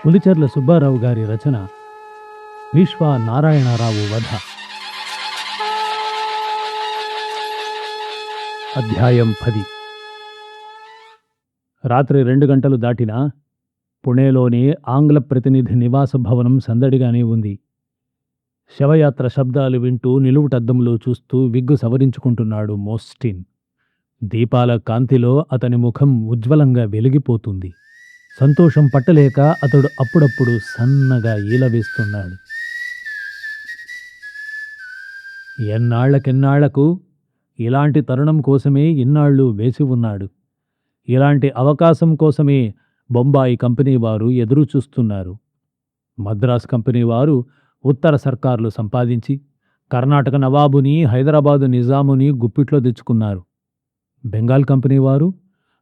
పులిచెర్ల సుబ్బారావు గారి రచన విశ్వ నారాయణరావు వధ. అధ్యాయం 10. రాత్రి 2 గంటలు దాటినా పుణేలోని ఆంగ్ల ప్రతినిధి నివాస భవనం సందడిగానే ఉంది. శవయాత్ర శబ్దాలు వింటూ నిలువుటద్దంలో చూస్తూ విగ్గు సవరించుకుంటున్నాడు మోస్టిన్. దీపాల కాంతిలో అతని ముఖం ఉజ్వలంగా వెలిగిపోతుంది. సంతోషం పట్టలేక అతడు అప్పుడప్పుడు సన్నగా ఈలవేస్తున్నాడు. ఎన్నాళ్లకెన్నాళ్లకు ఇలాంటి తరుణం కోసమే ఇన్నాళ్ళు వేసి ఉన్నాడు. ఇలాంటి అవకాశం కోసమే బొంబాయి కంపెనీ వారు ఎదురు చూస్తున్నారు. మద్రాస్ కంపెనీ వారు ఉత్తర సర్కార్లు సంపాదించి కర్ణాటక నవాబుని, హైదరాబాదు నిజాముని గుప్పిట్లో తెచ్చుకున్నారు. బెంగాల్ కంపెనీ వారు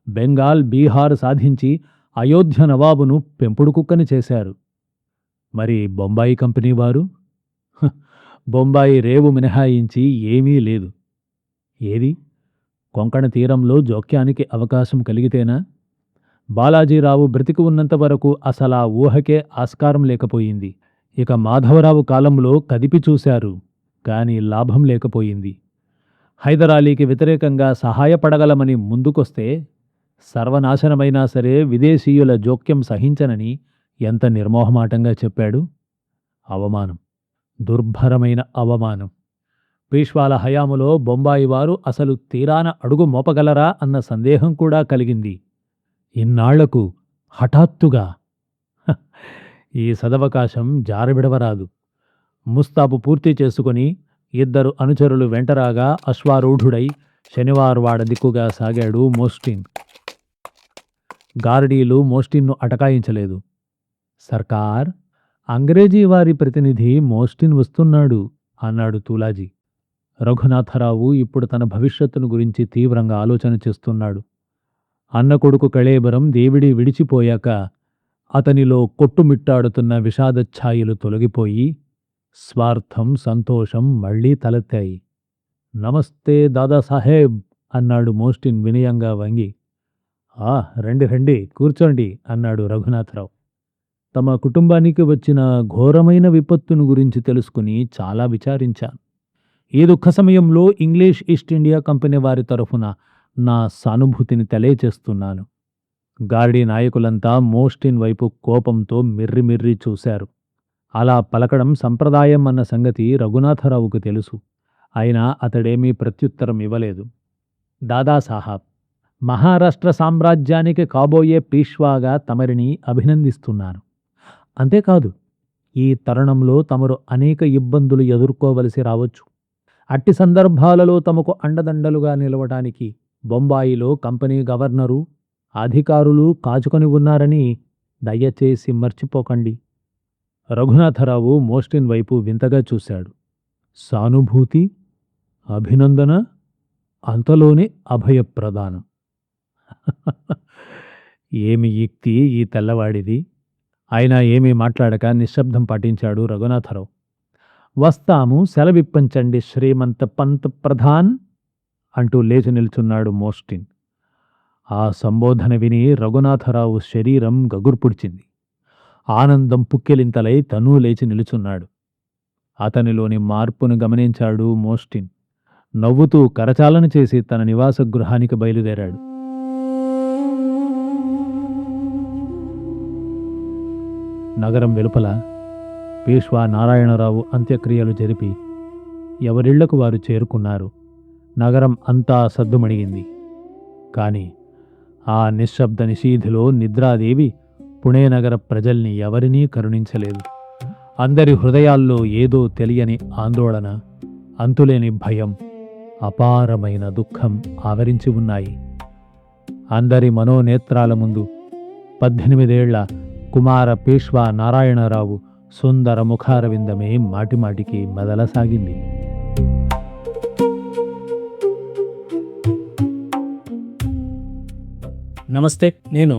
బెంగాల్, బీహార్ సాధించి అయోధ్య నవాబును పెంపుడు కుక్కని చేశారు. మరి బొంబాయి కంపెనీ వారు బొంబాయి రేవు మినహాయించి ఏమీ లేదు. ఏది? కొంకణ తీరంలో జోక్యానికి అవకాశం కలిగితేనా? బాలాజీరావు బ్రతికి ఉన్నంత వరకు అసలా ఊహకే ఆస్కారం లేకపోయింది. ఇక మాధవరావు కాలంలో కదిపి చూశారు, కానీ లాభం లేకపోయింది. హైదరాలీకి వ్యతిరేకంగా సహాయపడగలమని ముందుకొస్తే సర్వనాశనమైనా సరే విదేశీయుల జోక్యం సహించనని ఎంత నిర్మోహమాటంగా చెప్పాడు. అవమానం, దుర్భరమైన అవమానం. పీష్వాల హయాములో బొంబాయి వారు అసలు తీరాన అడుగు మోపగలరా అన్న సందేహం కూడా కలిగింది. ఇన్నాళ్లకు హఠాత్తుగా ఈ సదవకాశం జారబిడవరాదు. ముస్తాబు పూర్తి చేసుకుని 2 అనుచరులు వెంటరాగా అశ్వారూఢుడై శనివారవాడ దిక్కుగా సాగాడు మోస్టిన్. గార్డీలు మోస్టిన్ను అటకాయించలేదు. సర్కార్, అంగ్రేజీ వారి ప్రతినిధి మోస్టిన్ వస్తున్నాడు అన్నాడు తూలాజీ. రఘునాథరావు ఇప్పుడు తన భవిష్యత్తును గురించి తీవ్రంగా ఆలోచన చేస్తున్నాడు. అన్న కొడుకు కళేబరం దేవిడి విడిచిపోయాక అతనిలో కొట్టుమిట్టాడుతున్న విషాదఛాయలు తొలగిపోయి స్వార్థం, సంతోషం మళ్లీ తలెత్తాయి. నమస్తే దాదాసాహెబ్ అన్నాడు మోస్టిన్ వినయంగా వంగి. రండి రండి, కూర్చోండి అన్నాడు రఘునాథరావు. తమ కుటుంబానికి వచ్చిన ఘోరమైన విపత్తును గురించి తెలుసుకుని చాలా విచారించాను. ఈ దుఃఖ సమయంలో ఇంగ్లీష్ ఈస్ట్ ఇండియా కంపెనీ వారి తరఫున నా సానుభూతిని తెలియచేస్తున్నాను. గార్డీ నాయకులంతా మోస్టిన్ వైపు కోపంతో మిర్రిమిర్రి చూశారు. అలా పలకడం సంప్రదాయం అన్న సంగతి రఘునాథరావుకు తెలుసు. అయినా అతడేమీ ప్రత్యుత్తరం ఇవ్వలేదు. దాదాసాహెబ్, మహారాష్ట్ర సామ్రాజ్యానికి కాబోయే పీష్వాగా తమరిని అభినందిస్తున్నాను. అంతేకాదు, ఈ తరుణంలో తమరు అనేక ఇబ్బందులు ఎదుర్కోవలసి రావచ్చు. అట్టి సందర్భాలలో తమకు అండదండలుగా నిలవటానికి బొంబాయిలో కంపెనీ గవర్నరు, అధికారులు కాచుకొని ఉన్నారని దయచేసి మర్చిపోకండి. రఘునాథరావు మోస్టిన్ వైపు వింతగా చూశాడు. సానుభూతి, అభినందన, అంతలోనే అభయప్రదానం. ఏమి యుక్తి ఈ తెల్లవాడిది! అయినా ఏమీ మాట్లాడక నిశ్శబ్దం పాటించాడు రఘునాథరావు. వస్తాము, సెలవిప్పించండి శ్రీమంత పంత్ ప్రధాన్ అంటూ లేచి నిల్చున్నాడు మోస్టిన్. ఆ సంబోధన విని రఘునాథరావు శరీరం గగుర్పుడిచింది. ఆనందం పుక్కెలింతలై తనూ లేచి నిలుచున్నాడు. అతనిలోని మార్పును గమనించాడు మోస్టిన్. నవ్వుతూ కరచాలన చేసి తన నివాస గృహానికి బయలుదేరాడు. నగరం వెలుపల పీష్వా నారాయణరావు అంత్యక్రియలు జరిపి ఎవరిళ్లకు వారు చేరుకున్నారు. నగరం అంతా సద్దుమణిగింది. కాని ఆ నిశ్శబ్ద నిశీధిలో నిద్రాదేవి పుణే నగర ప్రజల్ని ఎవరినీ కరుణించలేదు. అందరి హృదయాల్లో ఏదో తెలియని ఆందోళన, అంతులేని భయం, అపారమైన దుఃఖం ఆవరించి ఉన్నాయి. అందరి మనోనేత్రాల ముందు 18 ఏళ్ల కుమార పీష్వా నారాయణరావు సుందర ముఖారవిందమే మాటిమాటికి మెదలసాగింది. నమస్తే, నేను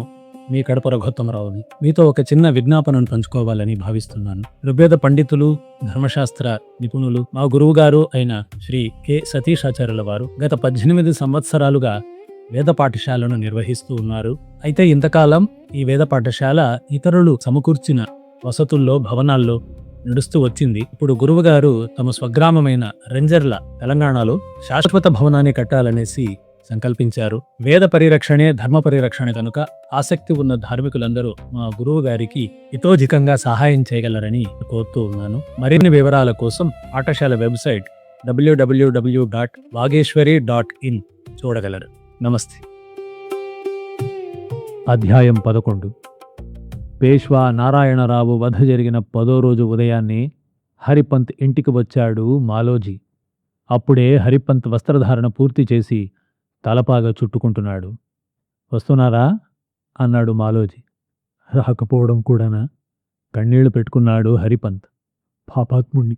మీ కడప రఘోత్తమరావుని. మీతో ఒక చిన్న విజ్ఞాపనను పంచుకోవాలని భావిస్తున్నాను. ఋగ్వేద పండితులు, ధర్మశాస్త్ర నిపుణులు, మా గురువుగారు అయిన శ్రీ కె సతీషాచార్యుల వారు గత 18 సంవత్సరాలుగా వేద పాఠశాలను నిర్వహిస్తూ ఉన్నారు. అయితే ఇంతకాలం ఈ వేద పాఠశాల ఇతరులు సమకూర్చిన వసతుల్లో, భవనాల్లో నడుస్తూ వచ్చింది. ఇప్పుడు గురువుగారు తమ స్వగ్రామమైన రెంజర్ల తెలంగాణలో శాశ్వత భవనాన్ని కట్టాలనేసి సంకల్పించారు. వేద పరిరక్షణే ధర్మ పరిరక్షణ కనుక ఆసక్తి ఉన్న ధార్మికులందరూ మా గురువు గారికి హితోధికంగా సహాయం చేయగలరని కోరుతూ ఉన్నాను. మరిన్ని వివరాల కోసం పాఠశాల వెబ్సైట్ www.vageshwari.in చూడగలరు. నమస్తే. అధ్యాయం 11. పేష్వా నారాయణరావు వధ జరిగిన 10వ రోజు ఉదయాన్నే హరిపంత్ ఇంటికి వచ్చాడు మాలోజీ. అప్పుడే హరిపంత్ వస్త్రధారణ పూర్తి చేసి తలపాగా చుట్టుకుంటున్నాడు. వస్తున్నారా అన్నాడు మాలోజీ. రాకపోవడం కూడానా? కన్నీళ్లు పెట్టుకున్నాడు హరిపంత్. పాపాత్ముణ్ణి.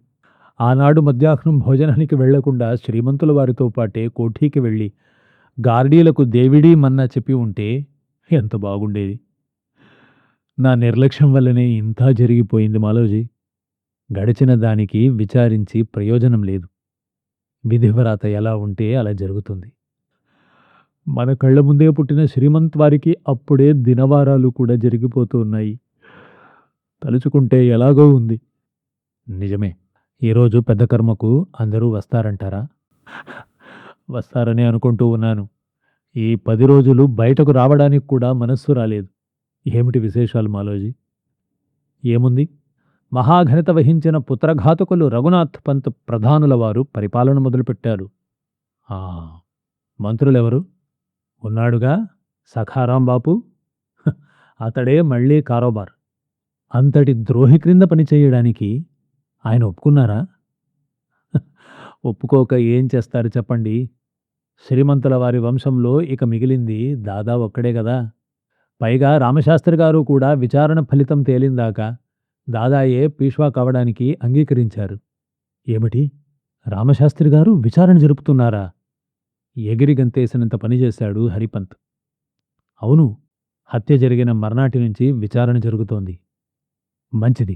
ఆనాడు మధ్యాహ్నం భోజనానికి వెళ్లకుండా శ్రీమంతుల వారితో పాటే కోఠీకి వెళ్ళి గార్డీలకు దేవిడీ మన్నా చెప్పి ఉంటే ఎంత బాగుండేది. నా నిర్లక్ష్యం వల్లనే ఇంత జరిగిపోయింది మాలోజీ. గడిచిన దానికి విచారించి ప్రయోజనం లేదు. విధివ్రాత ఎలా ఉంటే అలా జరుగుతుంది. మన కళ్ళ ముందే పుట్టిన శ్రీమంత్ వారికి అప్పుడే దినవారాలు కూడా జరిగిపోతూ ఉన్నాయి. తలుచుకుంటే ఎలాగో ఉంది. నిజమే. ఈరోజు పెద్ద కర్మకు అందరూ వస్తారంటారా? వస్తారని అనుకుంటూ ఉన్నాను. ఈ 10 రోజులు బయటకు రావడానికి కూడా మనస్సు రాలేదు. ఏమిటి విశేషాలు మాలోజీ? ఏముంది? మహాఘనత వహించిన పుత్రఘాతకులు రఘునాథ్ పంత్ ప్రధానుల వారు పరిపాలన మొదలుపెట్టారు. మంత్రులెవరు? ఉన్నాడుగా సఖారాం బాపు. అతడే మళ్ళీ కారోబార్. అంతటి ద్రోహి క్రింద పనిచేయడానికి ఆయన ఒప్పుకున్నారా? ఒప్పుకోక ఏం చేస్తారు చెప్పండి. శ్రీమంతుల వారి వంశంలో ఇక మిగిలింది దాదా ఒక్కడే కదా. పైగా రామశాస్త్రి గారు కూడా విచారణ ఫలితం తేలిందాకా దాదాయే పీష్వా కావడానికి అంగీకరించారు. ఏమిటి? రామశాస్త్రి గారు విచారణ జరుపుతున్నారా? ఎగిరి గంతేసినంత పనిచేశాడు హరిపంత్. అవును, హత్య జరిగిన మర్నాటి నుంచి విచారణ జరుగుతోంది. మంచిది.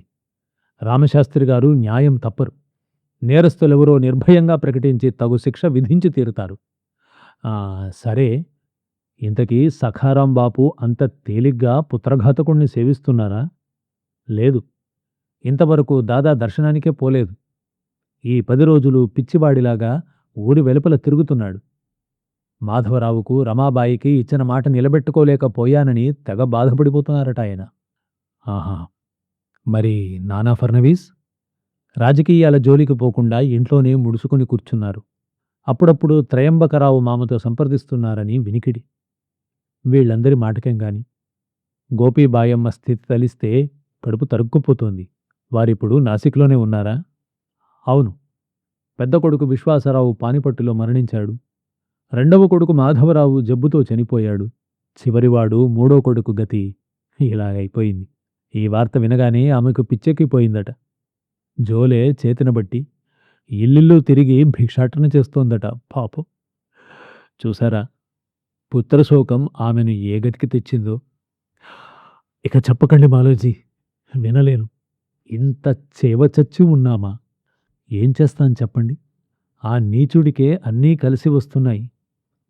రామశాస్త్రి గారు న్యాయం తప్పరు. నేరస్తులెవరో నిర్భయంగా ప్రకటించి తగు శిక్ష విధించి తీరుతారు. సరే, ఇంతకీ సఖారాం బాపు అంత తేలిగ్గా పుత్రఘాతకుణ్ణి సేవిస్తున్నారా? లేదు, ఇంతవరకు దాదా దర్శనానికే పోలేదు. ఈ 10 రోజులు పిచ్చివాడిలాగా ఊరి వెలుపల తిరుగుతున్నాడు. మాధవరావుకు, రమాబాయికి ఇచ్చిన మాట నిలబెట్టుకోలేకపోయానని తెగ బాధపడిపోతున్నారట ఆయన. ఆహా. మరి నానా ఫర్నవీస్? రాజకీయాల జోలికి పోకుండా ఇంట్లోనే ముడుచుకుని కూర్చున్నారు. అప్పుడప్పుడు త్రయంబకరావు మామతో సంప్రదిస్తున్నారని వినికిడి. వీళ్ళందరి మాటకేం గాని. గోపీబాయమ్మ స్థితి తలిస్తే కడుపు తరుక్కుపోతోంది. వారిప్పుడు నాసిక్లోనే ఉన్నారా? అవును. పెద్ద కొడుకు విశ్వాసరావు పానిపట్టులో మరణించాడు. రెండవ కొడుకు మాధవరావు జబ్బుతో చనిపోయాడు. చివరివాడు 3వ కొడుకు గతి ఇలాగైపోయింది. ఈ వార్త వినగానే ఆమెకు పిచ్చెక్కిపోయిందట. జోలే చేతినబట్టి ఇల్లిల్లు తిరిగి భిక్షాటన చేస్తోందట పాపం. చూసారా, పుత్రశోకం ఆమెను ఏ గతికి తెచ్చిందో. ఇక చెప్పకండి మాలోజీ, వినలేను. ఇంత చేవచచ్చి ఉన్నామా? ఏం చేస్తాను చెప్పండి. ఆ నీచుడికే అన్నీ కలిసి వస్తున్నాయి.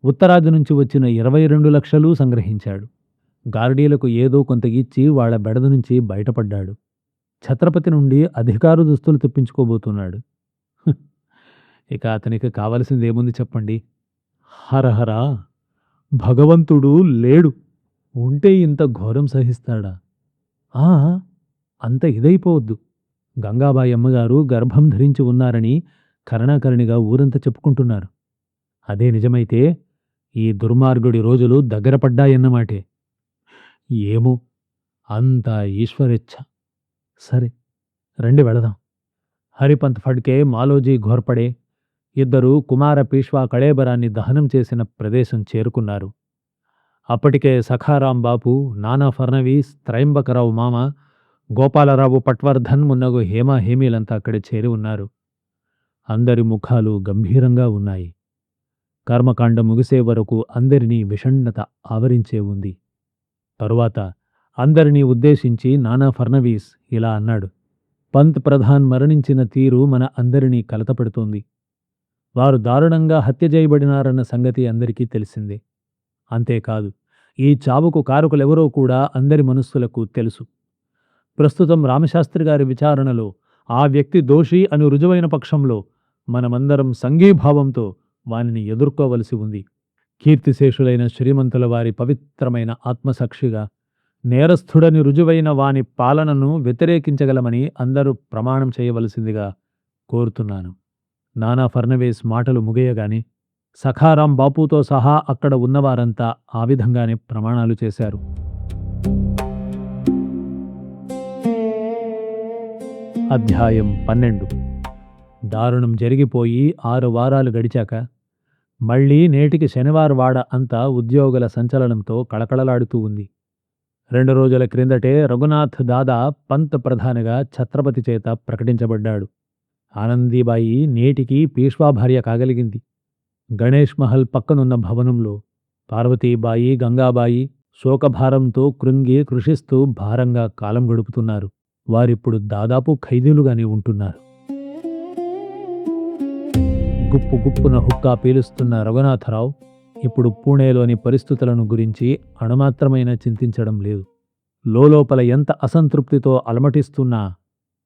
ఉత్తరాది నుంచి వచ్చిన 22 లక్షలు సంగ్రహించాడు. గార్డీలకు ఏదో కొంత ఇచ్చి వాళ్ల బెడద నుంచి బయటపడ్డాడు. ఛత్రపతి నుండి అధికారు దుస్తులు తెప్పించుకోబోతున్నాడు. ఇక అతనికి కావలసిందేముంది చెప్పండి. హరహరా, భగవంతుడు లేడు. ఉంటే ఇంత ఘోరం సహిస్తాడా? అంత ఇదైపోవద్దు. గంగాబాయి అమ్మగారు గర్భం ధరించి ఉన్నారని కరణాకరణిగా ఊరంతా చెప్పుకుంటున్నారు. అదే నిజమైతే ఈ దుర్మార్గుడి రోజులు దగ్గర పడ్డాయన్నమాటే. ఏమో, అంతా ఈశ్వరేచ్ఛ. సరే, రండి వెళదాం. హరిపంత్ ఫడ్కే, మాలోజీ ఘోర్పడే ఇద్దరూ కుమార పీష్వా కళేబరాన్ని దహనం చేసిన ప్రదేశం చేరుకున్నారు. అప్పటికే సఖారాం బాపు, నానా ఫర్నవీస్, త్రయంబకరావు మామ, గోపాలరావు పట్వర్ధన్ మున్నగు హేమీలంతా అక్కడే చేరి ఉన్నారు. అందరి ముఖాలు గంభీరంగా ఉన్నాయి. కర్మకాండ ముగిసే వరకు అందరినీ విషణ్ణత ఆవరించే ఉంది. తరువాత అందరినీ ఉద్దేశించి నానా ఫర్నవీస్ ఇలా అన్నాడు. పంత్ ప్రధాన్ మరణించిన తీరు మన అందరినీ కలతపెడుతోంది. వారు దారుణంగా హత్య చేయబడినారన్న సంగతి అందరికీ తెలిసిందే. అంతేకాదు, ఈ చావుకు కారకులెవరో కూడా అందరి మనస్సులకు తెలుసు. ప్రస్తుతం రామశాస్త్రి గారి విచారణలో ఆ వ్యక్తి దోషి అని రుజువైన పక్షంలో మనమందరం సంఘీభావంతో వానిని ఎదుర్కోవలసి ఉంది. కీర్తిశేషులైన శ్రీమంతుల వారి పవిత్రమైన ఆత్మసాక్షిగా నేరస్థుడని రుజువైన వాని పాలనను వ్యతిరేకించగలమని అందరూ ప్రమాణం చేయవలసిందిగా కోరుతున్నాను. నానా ఫర్నవేస్ మాటలు ముగియగానే సఖారాం బాపుతో సహా అక్కడ ఉన్నవారంతా ఆ విధంగానే ప్రమాణాలు చేశారు. అధ్యాయం 12. దారుణం జరిగిపోయి 6 వారాలు గడిచాక మళ్లీ నేటికి శనివారవాడ అంతా ఉద్యోగుల సంచలనంతో కళకళలాడుతూ ఉంది. 2 రోజుల క్రిందటే రఘునాథ్ దాదా పంత్ ప్రధానిగా ఛత్రపతి చేత ప్రకటించబడ్డాడు. ఆనందీబాయి నేటికి పీష్వా భార్య కాగలిగింది. గణేష్ మహల్ పక్కనున్న భవనంలో పార్వతీబాయి, గంగాబాయి శోకభారంతో కృంగి కృషిస్తూ భారంగా కాలం గడుపుతున్నారు. వారిప్పుడు దాదాపు ఖైదీలుగానే ఉంటున్నారు. గుప్పు గుప్పున హుక్కా పీలుస్తున్న రఘునాథరావు ఇప్పుడు పూణేలోని పరిస్థితులను గురించి అణుమాత్రమైన చింతించడం లేదు. లోపల ఎంత అసంతృప్తితో అలమటిస్తున్నా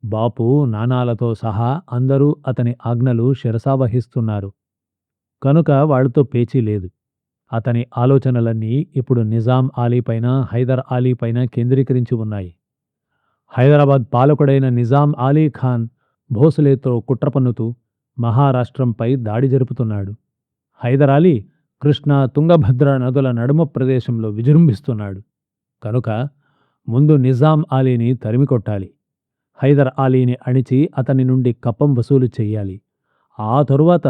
బాపు, నానాలతో సహా అందరూ అతని ఆజ్ఞలు శిరసావహిస్తున్నారు. కనుక వాళ్లతో పేచీ లేదు. అతని ఆలోచనలన్నీ ఇప్పుడు నిజాం ఆలీపైన, హైదర్ ఆలీపైన కేంద్రీకరించి ఉన్నాయి. హైదరాబాద్ పాలకుడైన నిజాం ఆలీ ఖాన్ భోసలేతో కుట్ర పన్నుతూ మహారాష్ట్రంపై దాడి జరుపుతున్నాడు. హైదర్ అలీ కృష్ణా, తుంగభద్ర నదుల నడుమ ప్రదేశంలో విజృంభిస్తున్నాడు. కనుక ముందు నిజాం ఆలీని తరిమికొట్టాలి. హైదర్ ఆలీని అణిచి అతని నుండి కప్పం వసూలు చెయ్యాలి. ఆ తరువాత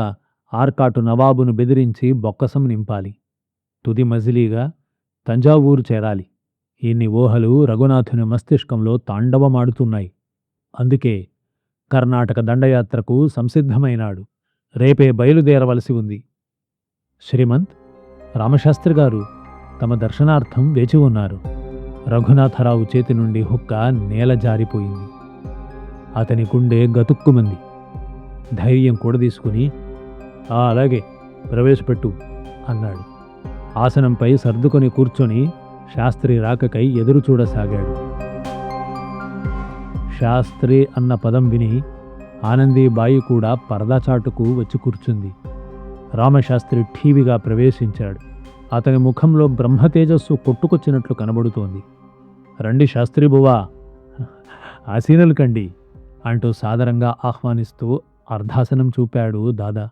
ఆర్కాటు నవాబును బెదిరించి బొక్కసం నింపాలి. తుది మజిలీగా తంజావూరు చేరాలి. ఇన్ని ఊహలు రఘునాథుని మస్తిష్కంలో తాండవమాడుతున్నాయి. అందుకే కర్ణాటక దండయాత్రకు సంసిద్ధమైనాడు. రేపే బయలుదేరవలసి ఉంది. శ్రీమంత్, రామశాస్త్రి గారు తమ దర్శనార్థం వేచి ఉన్నారు. రఘునాథరావు చేతి నుండి హుక్క నేల జారిపోయింది. అతని గుండె గతుక్కుమంది. ధైర్యం కూడదీసుకుని, అలాగే ప్రవేశపెట్టు అన్నాడు. ఆసనంపై సర్దుకొని కూర్చొని శాస్త్రి రాకకై ఎదురుచూడసాగాడు. శాస్త్రి అన్న పదం విని ఆనందీబాయి కూడా పరదాచాటుకు వచ్చి కూర్చుంది. రామశాస్త్రి ఠీవిగా ప్రవేశించాడు. అతని ముఖంలో బ్రహ్మతేజస్సు కొట్టుకొచ్చినట్లు కనబడుతోంది. రండి శాస్త్రి బువా, ఆసీనులు కండి అంటూ సాదరంగా ఆహ్వానిస్తూ అర్ధాసనం చూపాడు దాదా.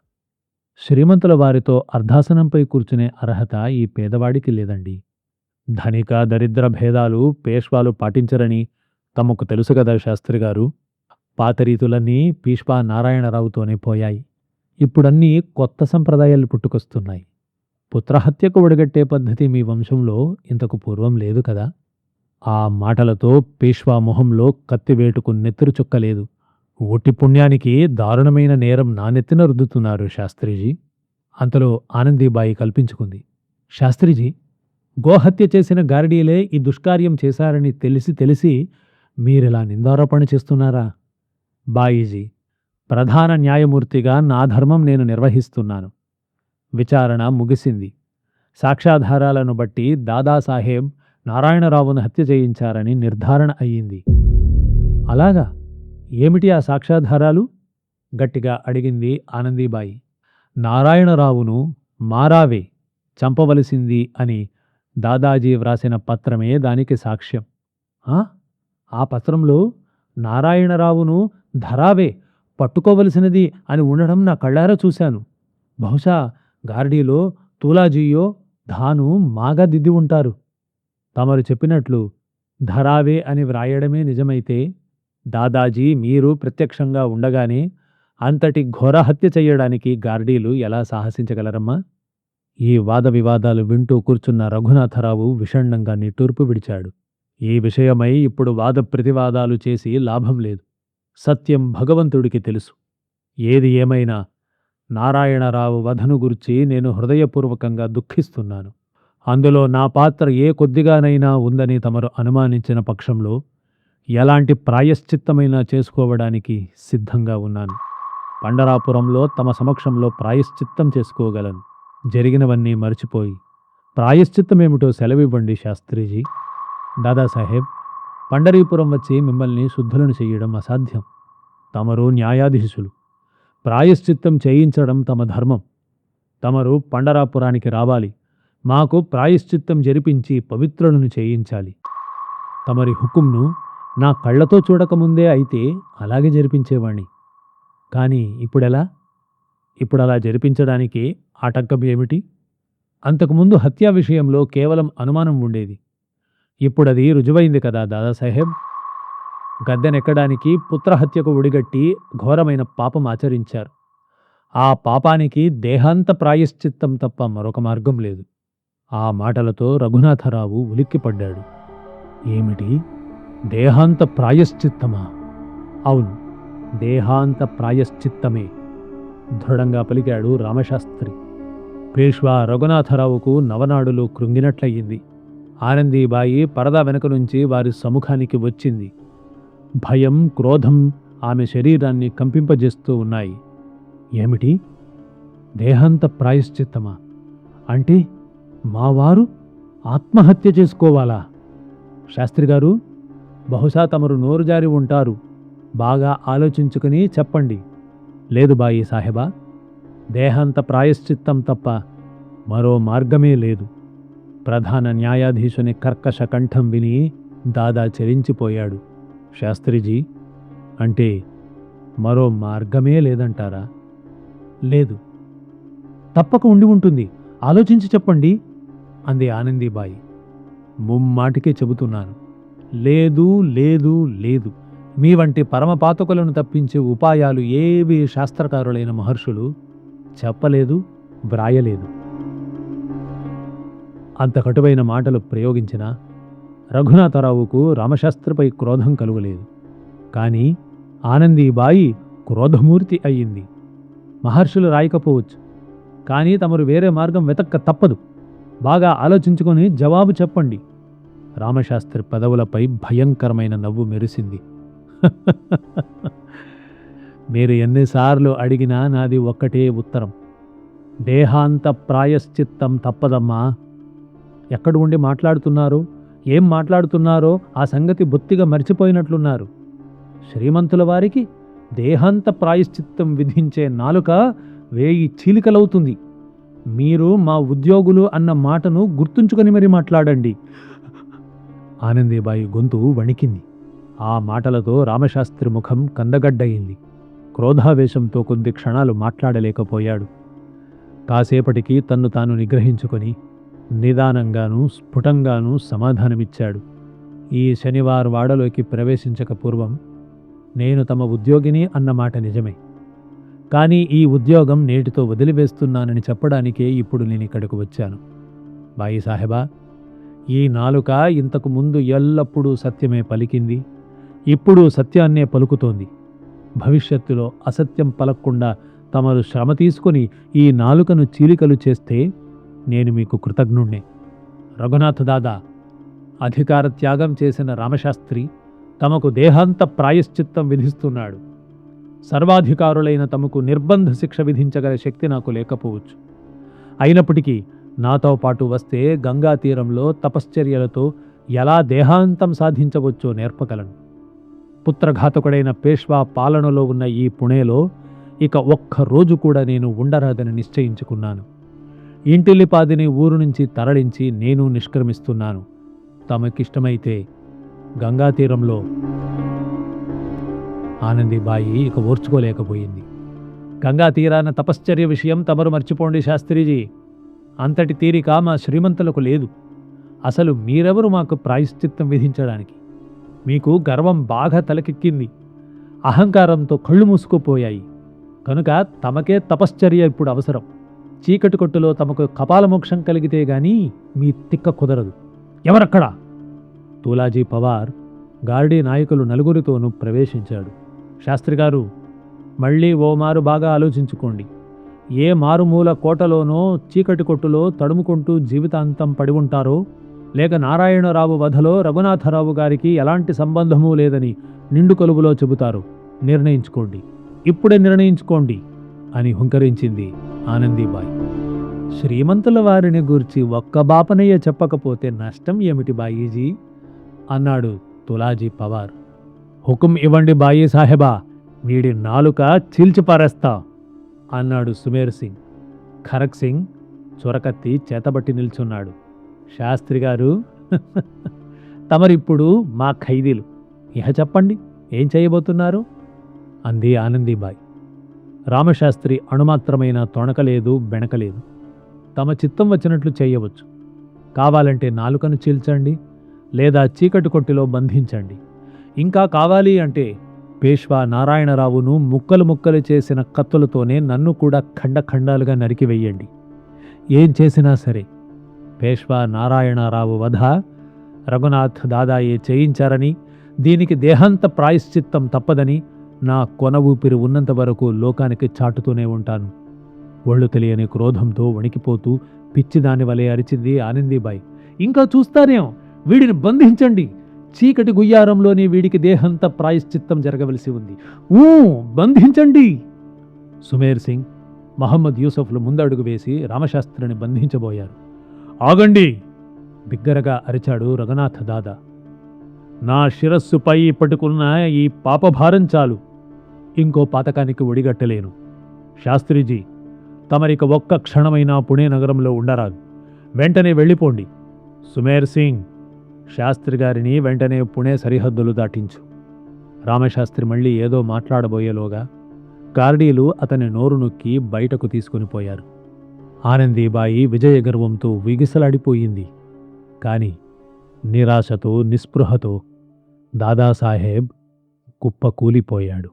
శ్రీమంతుల వారితో అర్ధాసనంపై కూర్చునే అర్హత ఈ పేదవాడికి లేదండి. ధనిక దరిద్ర భేదాలు పేష్వాలు పాటించరని తమకు తెలుసు కదా శాస్త్రిగారు. పాతరీతులన్నీ పీష్వా నారాయణరావుతోనే పోయాయి. ఇప్పుడన్నీ కొత్త సంప్రదాయాలు పుట్టుకొస్తున్నాయి. పుత్రహత్యకు ఒడిగట్టే పద్ధతి మీ వంశంలో ఇంతకు పూర్వం లేదు కదా. ఆ మాటలతో పీష్వా మొహంలో కత్తివేటుకు నెత్తురు చుక్కలేదు. ఒట్టి పుణ్యానికి దారుణమైన నేరం నా నెత్తిన రుద్దుతున్నారు శాస్త్రీజీ. అంతలో ఆనందీబాయి కల్పించుకుంది. శాస్త్రీజీ, గోహత్య చేసిన గారడీలే ఈ దుష్కార్యం చేశారని తెలిసి మీరిలా నిందారోపణ చేస్తున్నారా? బాయిజీ, ప్రధాన న్యాయమూర్తిగా నా ధర్మం నేను నిర్వహిస్తున్నాను. విచారణ ముగిసింది. సాక్ష్యాధారాలను బట్టి దాదాసాహెబ్ నారాయణరావును హత్య చేయించారని నిర్ధారణ అయ్యింది. అలాగా? ఏమిటి ఆ సాక్ష్యాధారాలు? గట్టిగా అడిగింది ఆనందీబాయి. నారాయణరావును మారావే చంపవలసింది అని దాదాజీ వ్రాసిన పత్రమే దానికి సాక్ష్యం. ఆ పత్రంలో నారాయణరావును ధరావే పట్టుకోవలసినది అని ఉండడం నా కళ్ళారా చూశాను. బహుశా గార్డీలో తూలాజీయో ధాను మాగా దిద్ది ఉంటారు. తమరు చెప్పినట్లు ధరావే అని వ్రాయడమే నిజమైతే దాదాజీ మీరు ప్రత్యక్షంగా ఉండగానే అంతటి ఘోర హత్య చెయ్యడానికి గార్డీలు ఎలా సాహసించగలరమ్మా? ఈ వాద వివాదాలు వింటూ కూర్చున్న రఘునాథరావు విషణ్ణంగా నిట్టూర్పు విడిచాడు. ఈ విషయమై ఇప్పుడు వాద ప్రతివాదాలు చేసి లాభం లేదు. సత్యం భగవంతుడికి తెలుసు. ఏది ఏమైనా నారాయణరావు వధను గురించి నేను హృదయపూర్వకంగా దుఃఖిస్తున్నాను. అందులో నా పాత్ర ఏ కొద్దిగానైనా ఉందని తమరు అనుమానించిన పక్షంలో ఎలాంటి ప్రాయశ్చిత్తమైనా చేసుకోవడానికి సిద్ధంగా ఉన్నాను. పండరాపురంలో తమ సమక్షంలో ప్రాయశ్చిత్తం చేసుకోగలను. జరిగినవన్నీ మర్చిపోయి ప్రాయశ్చిత్తమేమిటో సెలవివ్వండి శాస్త్రీజీ. దాదాసాహెబ్, పండరీపురం వచ్చి మిమ్మల్ని శుద్ధులను చెయ్యడం అసాధ్యం. తమరు న్యాయాధీశులు. ప్రాయశ్చిత్తం చేయించడం తమ ధర్మం. తమరు పండరాపురానికి రావాలి. మాకు ప్రాయశ్చిత్తం జరిపించి పవిత్రులను చేయించాలి. తమరి హుకుంను నా కళ్ళతో చూడకముందే అయితే అలాగే జరిపించేవాణ్ణి. కానీ ఇప్పుడెలా? ఇప్పుడలా జరిపించడానికి ఆటంకం ఏమిటి? అంతకుముందు హత్యా విషయంలో కేవలం అనుమానం ఉండేది. ఇప్పుడది రుజువైంది కదా దాదాసాహెబ్. గద్దెనెక్కడానికి పుత్రహత్యకు ఒడిగట్టి ఘోరమైన పాపం ఆచరించారు. ఆ పాపానికి దేహాంత ప్రాయశ్చిత్తం తప్ప మరొక మార్గం లేదు. ఆ మాటలతో రఘునాథరావు ఉలిక్కిపడ్డాడు. ఏమిటి? దేహాంత ప్రాయశ్చిత్తమా? అవును, దేహాంత ప్రాయశ్చిత్తమే, దృఢంగా పలికాడు రామశాస్త్రి. పేష్వా రఘునాథరావుకు నవనాడులు కృంగినట్లయింది. ఆనందీబాయి పరదా వెనక నుంచి వారి సముఖానికి వచ్చింది. భయం, క్రోధం ఆమె శరీరాన్ని కంపింపజేస్తూ ఉన్నాయి. ఏమిటి? దేహాంత ప్రాయశ్చిత్తమా? అంటే మావారు ఆత్మహత్య చేసుకోవాలా? శాస్త్రిగారు, బహుశా తమరు నోరు జారి ఉంటారు. బాగా ఆలోచించుకుని చెప్పండి. లేదు బాయి సాహెబా, దేహాంత ప్రాయశ్చిత్తం తప్ప మరో మార్గమే లేదు. ప్రధాన న్యాయాధీశుని కర్కశ కంఠం విని దాదా చెలించిపోయాడు. శాస్త్రిజీ, అంటే మరో మార్గమే లేదంటారా? లేదు, తప్పక ఉండి ఉంటుంది. ఆలోచించి చెప్పండి అంది ఆనందీబాయి. ముమ్మాటికే చెబుతున్నాను, లేదు లేదు లేదు. మీ వంటి పరమపాతకులను తప్పించే ఉపాయాలు ఏవి శాస్త్రకారులైన మహర్షులు చెప్పలేదు, వ్రాయలేదు. అంత కటువైన మాటలు ప్రయోగించిన రఘునాథరావుకు రామశాస్త్రిపై క్రోధం కలుగలేదు. కానీ ఆనందీబాయి క్రోధమూర్తి అయ్యింది. మహర్షులు రాయకపోవచ్చు, కానీ తమరు వేరే మార్గం వెతక్క తప్పదు. బాగా ఆలోచించుకొని జవాబు చెప్పండి. రామశాస్త్రి పెదవులపై భయంకరమైన నవ్వు మెరిసింది. మీరు ఎన్నిసార్లు అడిగినా నాది ఒక్కటే ఉత్తరం. దేహాంత ప్రాయశ్చిత్తం తప్పదమ్మా. ఎక్కడ ఉండి మాట్లాడుతున్నారో, ఏం మాట్లాడుతున్నారో ఆ సంగతి బొత్తిగా మర్చిపోయినట్లున్నారు. శ్రీమంతుల వారికి దేహాంత ప్రాయశ్చిత్తం విధించే నాలుక 1000 చీలికలవుతుంది. మీరు మా ఉద్యోగులు అన్న మాటను గుర్తుంచుకొని మరీ మాట్లాడండి. ఆనందీబాయి గొంతు వణికింది. ఆ మాటలతో రామశాస్త్రి ముఖం కందగడ్డయింది. క్రోధావేశంతో కొద్ది క్షణాలు మాట్లాడలేకపోయాడు. కాసేపటికి తన్ను తాను నిగ్రహించుకొని నిదానంగానూ స్ఫుటంగానూ సమాధానమిచ్చాడు. ఈ శనివారం వాడలోకి ప్రవేశించక పూర్వం నేను తమ ఉద్యోగిని అన్నమాట నిజమే. కానీ ఈ ఉద్యోగం నేటితో వదిలివేస్తున్నానని చెప్పడానికే ఇప్పుడు నేనిక్కడికి వచ్చాను. బాయి సాహెబా, ఈ నాలుక ఇంతకు ముందు ఎల్లప్పుడూ సత్యమే పలికింది, ఇప్పుడు సత్యాన్నే పలుకుతోంది. భవిష్యత్తులో అసత్యం పలక్కుండా తమరు శ్రమ తీసుకుని ఈ నాలుకను చీలికలు చేస్తే నేను మీకు కృతజ్ఞుణ్ణే. రఘునాథ్ దాదా, అధికార త్యాగం చేసిన రామశాస్త్రి తమకు దేహాంత ప్రాయశ్చిత్తం విధిస్తున్నాడు. సర్వాధికారులైన తమకు నిర్బంధ శిక్ష విధించగల శక్తి నాకు లేకపోవచ్చు. అయినప్పటికీ నాతో పాటు వస్తే గంగా తీరంలో తపశ్చర్యలతో ఎలా దేహాంతం సాధించవచ్చో నేర్పగలను. పుత్రఘాతకుడైన పేష్వా పాలనలో ఉన్న ఈ పుణేలో ఇక ఒక్క రోజు కూడా నేను ఉండరాదని నిశ్చయించుకున్నాను. ఇంటిల్లిపాదిని ఊరు నుంచి తరలించి నేను నిష్క్రమిస్తున్నాను. తమకిష్టమైతే గంగా తీరంలో. ఆనందీబాయి ఇక ఓర్చుకోలేకపోయింది. గంగా తీరాన తపశ్చర్య విషయం తమరు మర్చిపోండి శాస్త్రీజీ. అంతటి తీరిక మా శ్రీమంతులకు లేదు. అసలు మీరెవరు మాకు ప్రాయశ్చిత్తం విధించడానికి? మీకు గర్వం బాగా తలకెక్కింది. అహంకారంతో కళ్ళు మూసుకుపోయాయి. కనుక తమకే తపశ్చర్య ఇప్పుడు అవసరం. చీకటి కొట్టులో తమకు కపాలమోక్షం కలిగితే గాని మీ తిక్క కుదరదు. ఎవరక్కడా? తూలాజీ పవార్ గార్డీ నాయకులు నలుగురితోనూ ప్రవేశించాడు. శాస్త్రిగారు, మళ్ళీ ఓ మారు బాగా ఆలోచించుకోండి. ఏ మారుమూల కోటలోనో చీకటి కొట్టులో తడుముకుంటూ జీవితాంతం పడి ఉంటారో, లేక నారాయణరావు వధలో రఘునాథరావు గారికి ఎలాంటి సంబంధమూ లేదని నిండు కొలువులో చెబుతారు. నిర్ణయించుకోండి, ఇప్పుడే నిర్ణయించుకోండి అని హుంకరించింది ఆనందీబాయి. శ్రీమంతుల వారిని గూర్చి ఒక్క బాపనయ్య చెప్పకపోతే నష్టం ఏమిటి బాయీజీ అన్నాడు తులాజీ పవార్. హుకుం ఇవ్వండి బాయీ సాహెబా, వీడి నాలుక చీల్చిపారేస్తా అన్నాడు సుమేర్ సింగ్. ఖరక్ సింగ్ చొరకత్తి చేతబట్టి నిల్చున్నాడు. శాస్త్రి గారు, తమరిప్పుడు మా ఖైదీలు, ఇహ చెప్పండి ఏం చేయబోతున్నారు అంది ఆనందీబాయి. రామశాస్త్రి అణుమాత్రమైన తొణకలేదు, బెణకలేదు. తమ చిత్తం వచ్చినట్లు చేయవచ్చు. కావాలంటే నాలుకను చీల్చండి, లేదా చీకటి కొట్టిలో బంధించండి. ఇంకా కావాలి అంటే పేష్వా నారాయణరావును ముక్కలు ముక్కలు చేసిన కత్తులతోనే నన్ను కూడా ఖండఖండాలుగా నరికివెయ్యండి. ఏం చేసినా సరే పేష్వా నారాయణరావు వధ రఘునాథ్ దాదాయే చేయించారని, దీనికి దేహాంత ప్రాయశ్చిత్తం తప్పదని నా కొన ఊపిరి ఉన్నంత వరకు లోకానికి చాటుతూనే ఉంటాను. ఒళ్ళు తెలియని క్రోధంతో వణికిపోతూ పిచ్చిదాని వలె అరిచింది ఆనందీబాయి. ఇంకా చూస్తారేం, వీడిని బంధించండి. చీకటి గుయ్యారంలోని వీడికి దేహంత ప్రాయశ్చిత్తం జరగవలసి ఉంది. బంధించండి. సుమేర్ సింగ్, మహమ్మద్ యూసఫ్లు ముందడుగు వేసి రామశాస్త్రిని బంధించబోయారు. ఆగండి, బిగ్గరగా అరిచాడు రఘునాథ దాదా. నా శిరస్సుపై పట్టుకున్న ఈ పాపభారం చాలు, ఇంకో పాతకానికి ఒడిగట్టలేను. శాస్త్రిజీ, తమరిక ఒక్క క్షణమైనా పుణే నగరంలో ఉండరాదు. వెంటనే వెళ్ళిపోండి. సుమేర్ సింగ్, శాస్త్రి గారిని వెంటనే పుణే సరిహద్దులు దాటించు. రామశాస్త్రి మళ్ళీ ఏదో మాట్లాడబోయేలోగా గార్డీలు అతని నోరు నొక్కి బయటకు తీసుకుని పోయారు. ఆనందీబాయి విజయగర్వంతో విగిసలాడిపోయింది. కాని నిరాశతో, నిస్పృహతో దాదాసాహెబ్ కుప్పకూలిపోయాడు.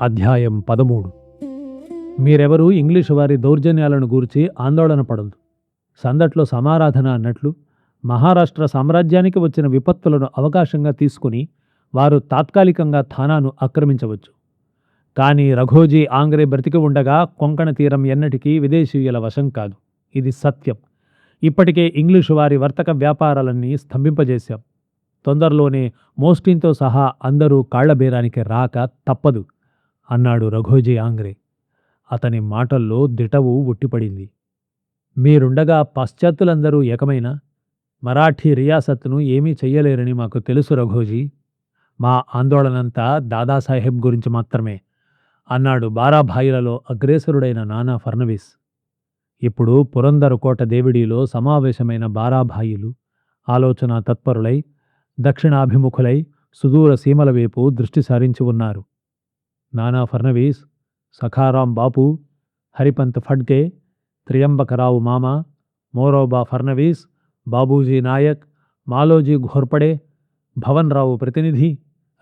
అధ్యాయం 13. మీరెవరూ ఇంగ్లీషు వారి దౌర్జన్యాలను గూర్చి ఆందోళన పడద్దు. సందట్లో సమారాధన అన్నట్లు మహారాష్ట్ర సామ్రాజ్యానికి వచ్చిన విపత్తులను అవకాశంగా తీసుకుని వారు తాత్కాలికంగా థానాను ఆక్రమించవచ్చు. కానీ రఘోజీ ఆంగ్రే బ్రతికి ఉండగా కొంకణ తీరం ఎన్నటికీ విదేశీయుల వశం కాదు. ఇది సత్యం. ఇప్పటికే ఇంగ్లీషు వారి వర్తక వ్యాపారాలన్నీ స్తంభింపజేశాం. తొందరలోనే మోస్టిన్తో సహా అందరూ కాళ్లబేరానికి రాక తప్పదు అన్నాడు రఘోజీ ఆంగ్రే. అతని మాటల్లో దిటవు ఉట్టిపడింది. మీరుండగా పాశ్చాత్యులందరూ ఏకమైన మరాఠీ రియాసత్ను ఏమీ చెయ్యలేరని మాకు తెలుసు రఘోజీ. మా ఆందోళనంతా దాదాసాహెబ్ గురించి మాత్రమే అన్నాడు బారాభాయిలలో అగ్రేసరుడైన నానా ఫర్నవీస్. ఇప్పుడు పురందరు కోట దేవిడిలో సమావేశమైన బారాభాయిలు ఆలోచన తత్పరులై దక్షిణాభిముఖులై సుదూర సీమల వైపు దృష్టి సారించి ఉన్నారు. నానా ఫర్నవీస్, సఖారాం బాపు, హరిపంత్ ఫడ్కే, త్రియంబకరావు మామ, మోరోబా ఫర్నవీస్, బాబూజీ నాయక్, మాలోజీ ఘోర్పడే, భవన్ రావు ప్రతినిధి,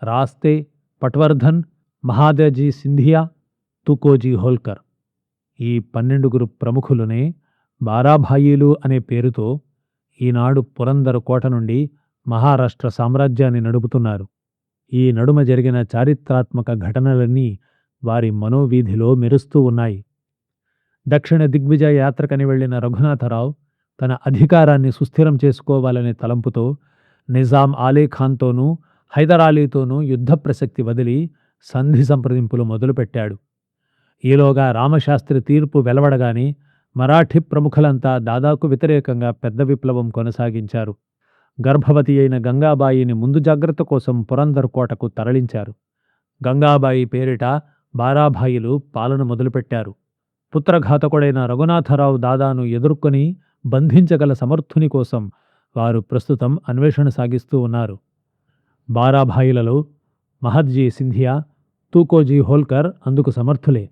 రాస్తే, పట్వర్ధన్, మహాదజీ సింధియా, తుకోజీ హోల్కర్, ఈ 12 ప్రముఖులనే బారాభాయిలు అనే పేరుతో ఈనాడు పురందరు కోట నుండి మహారాష్ట్ర సామ్రాజ్యాన్ని నడుపుతున్నారు. ఈ నడుమ జరిగిన చారిత్రాత్మక ఘటనలన్నీ వారి మనోవీధిలో మెరుస్తూ ఉన్నాయి. దక్షిణ దిగ్విజయ యాత్రకని వెళ్లిన రఘునాథరావు తన అధికారాన్ని సుస్థిరం చేసుకోవాలనే తలంపుతో నిజాం ఆలీఖాన్తోనూ హైదరాలీతోనూ యుద్ధ ప్రసక్తి వదిలి సంధి సంప్రదింపులు మొదలుపెట్టాడు. ఈలోగా రామశాస్త్రి తీర్పు వెలువడగానే మరాఠీ ప్రముఖులంతా దాదాకు వ్యతిరేకంగా పెద్ద విప్లవం కొనసాగించారు. గర్భవతి అయిన గంగాబాయిని ముందు జాగ్రత్త కోసం పురందర్ కోటకు తరలించారు. గంగాబాయి పేరిట బారాభాయిలు పాలన మొదలుపెట్టారు. పుత్రఘాతకుడైన రఘునాథరావు దాదాను ఎదుర్కొని బంధించగల సమర్థుని కోసం వారు ప్రస్తుతం అన్వేషణ సాగిస్తూ ఉన్నారు. బారాభాయిలలో మహద్జీ సింధియా, తూకోజీ హోల్కర్ అందుకు సమర్థులే.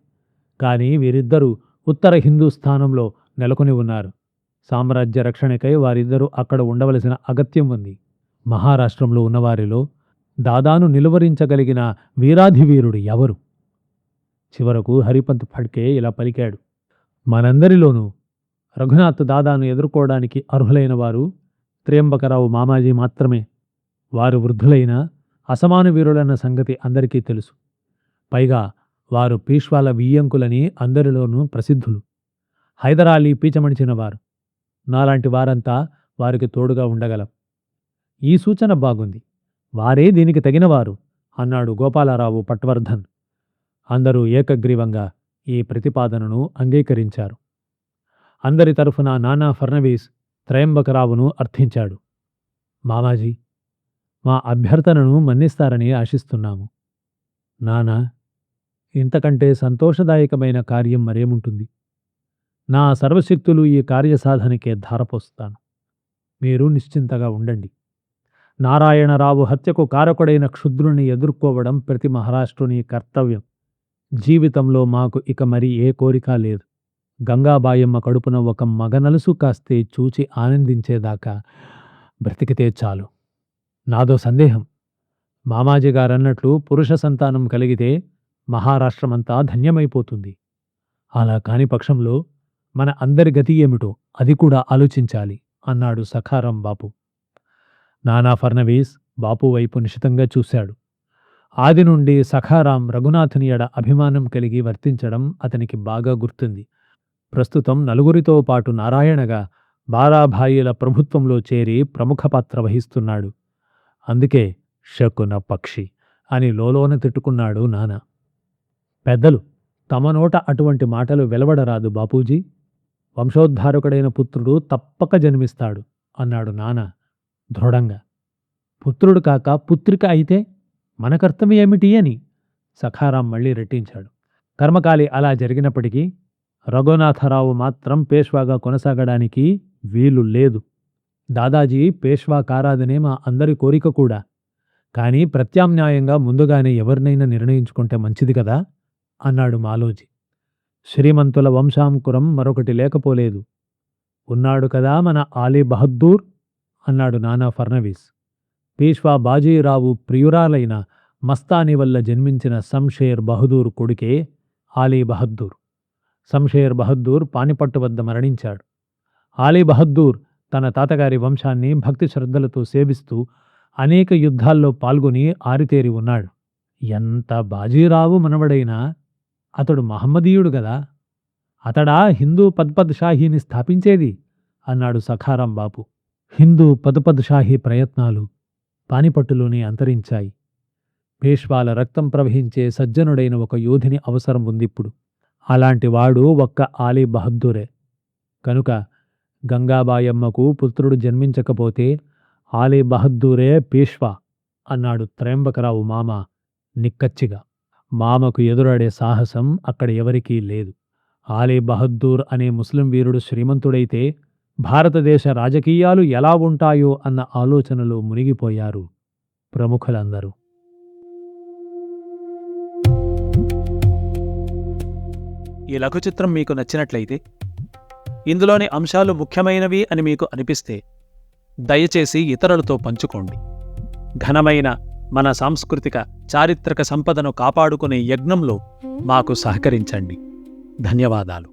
కానీ వీరిద్దరూ ఉత్తర హిందూస్థానంలో నెలకొని ఉన్నారు. సామ్రాజ్య రక్షణకై వారిద్దరూ అక్కడ ఉండవలసిన అగత్యం ఉంది. మహారాష్ట్రంలో ఉన్నవారిలో దాదాను నిలువరించగలిగిన వీరాధివీరుడు ఎవరు? చివరకు హరిపంత్ ఫడ్కే ఇలా పలికాడు. మనందరిలోనూ రఘునాథ్ దాదాను ఎదుర్కోవడానికి అర్హులైన వారు త్రియంబకరావు మామాజీ మాత్రమే. వారు వృద్ధులైన అసమాన వీరులన్న సంగతి అందరికీ తెలుసు. పైగా వారు పీష్వాల వియ్యంకులని అందరిలోనూ ప్రసిద్ధులు. హైదరాలీ పీచమణిచినవారు. నాలాంటి వారంతా వారికి తోడుగా ఉండగలం. ఈ సూచన బాగుంది. వారే దీనికి తగినవారు అన్నాడు గోపాలరావు పట్వర్ధన్. అందరూ ఏకగ్రీవంగా ఈ ప్రతిపాదనను అంగీకరించారు. అందరి తరఫున నానా ఫర్నవీస్ త్రయంబకరావును అర్థించాడు. మామాజీ, మా అభ్యర్థనను మన్నిస్తారని ఆశిస్తున్నాము. నానా, ఇంతకంటే సంతోషదాయకమైన కార్యం మరేముంటుంది? నా సర్వశక్తులు ఈ కార్యసాధనకే ధారపోస్తాను. మీరు నిశ్చింతగా ఉండండి. నారాయణరావు హత్యకు కారకుడైన క్షుద్రుని ఎదుర్కోవడం ప్రతి మహారాష్ట్రుని కర్తవ్యం. జీవితంలో మాకు ఇక మరి ఏ కోరిక లేదు. గంగాబాయమ్మ కడుపున ఒక మగనలుసు కాస్తే చూచి ఆనందించేదాకా బ్రతికితే చాలు. నాదో సందేహం. మామాజీ గారన్నట్లు పురుష సంతానం కలిగితే మహారాష్ట్రమంతా ధన్యమైపోతుంది. అలా కాని పక్షంలో మన అందరి గతి ఏమిటో అది కూడా ఆలోచించాలి అన్నాడు సఖారాం బాపు. నానా ఫర్నవీస్ బాపు వైపు నిశితంగా చూశాడు. ఆది నుండి సఖారాం రఘునాథుని ఎడ అభిమానం కలిగి వర్తించడం అతనికి బాగా గుర్తుంది. ప్రస్తుతం నలుగురితో పాటు నారాయణగా బారాభాయిల ప్రభుత్వంలో చేరి ప్రముఖ పాత్ర వహిస్తున్నాడు. అందుకే శకున పక్షి అని లోలోన తిట్టుకున్నాడు నాన్న. పెద్దలు, తమ నోట అటువంటి మాటలు వెలువడరాదు బాపూజీ. వంశోద్ధారకుడైన పుత్రుడు తప్పక జన్మిస్తాడు అన్నాడు నాన్న దృఢంగా. పుత్రుడు కాక పుత్రిక అయితే మన కర్తవ్యం ఏమిటి అని సఖారాం మళ్లీ రెట్టించాడు. కర్మకాలి అలా జరిగినప్పటికీ రఘునాథరావు మాత్రం పేష్వాగా కొనసాగడానికి వీలు లేదు. దాదాజీ పేష్వా కారాదనే మా అందరి కోరిక కూడా. కానీ ప్రత్యామ్నాయంగా ముందుగానే ఎవరినైనా నిర్ణయించుకుంటే మంచిది కదా అన్నాడు మాలోజీ. శ్రీమంతుల వంశాంకురం మరొకటి లేకపోలేదు. ఉన్నాడు కదా మన ఆలీ బహద్దూర్ అన్నాడు నానా ఫర్నవీస్. పేష్వా బాజీరావు ప్రియురాలైన మస్తాని వల్ల జన్మించిన శంషేర్ బహదూర్ కొడుకే ఆలీ బహద్దూర్. శంషేర్ బహద్దూర్ పానిపట్టు వద్ద మరణించాడు. ఆలీ బహద్దూర్ తన తాతగారి వంశాన్ని భక్తి శ్రద్ధలతో సేవిస్తూ అనేక యుద్ధాల్లో పాల్గొని ఆరితేరి ఉన్నాడు. ఎంత బాజీరావు మనవడైనా అతడు మహమ్మదీయుడు గదా. అతడా హిందూ పద్పద్ షాహీని స్థాపించేది అన్నాడు సఖారాం బాపు. హిందూ పద్పద్ షాహీ ప్రయత్నాలు పానిపట్టులోనే అంతరించాయి. పేష్వాల రక్తం ప్రవహించే సజ్జనుడైన ఒక యోధిని అవసరం ఉందిప్పుడు. అలాంటి వాడు ఒక్క ఆలీ బహద్దూరే. కనుక గంగాబాయమ్మకు పుత్రుడు జన్మించకపోతే ఆలీ బహద్దూరే పేష్వా అన్నాడు త్రయంబకరావు మామ నిక్కచ్చిగా. మామకు ఎదురాడే సాహసం అక్కడ ఎవరికీ లేదు. ఆలీ బహద్దూర్ అనే ముస్లిం వీరుడు శ్రీమంతుడైతే భారతదేశ రాజకీయాలు ఎలా ఉంటాయో అన్న ఆలోచనలో మునిగిపోయారు ప్రముఖులందరూ. ఈ లఘుచిత్రం మీకు నచ్చినట్లయితే, ఇందులోని అంశాలు ముఖ్యమైనవి అని మీకు అనిపిస్తే దయచేసి ఇతరులతో పంచుకోండి. ఘనమైన మన సాంస్కృతిక చారిత్రక సంపదను కాపాడుకునే యజ్ఞంలో మాకు సహకరించండి. ధన్యవాదాలు.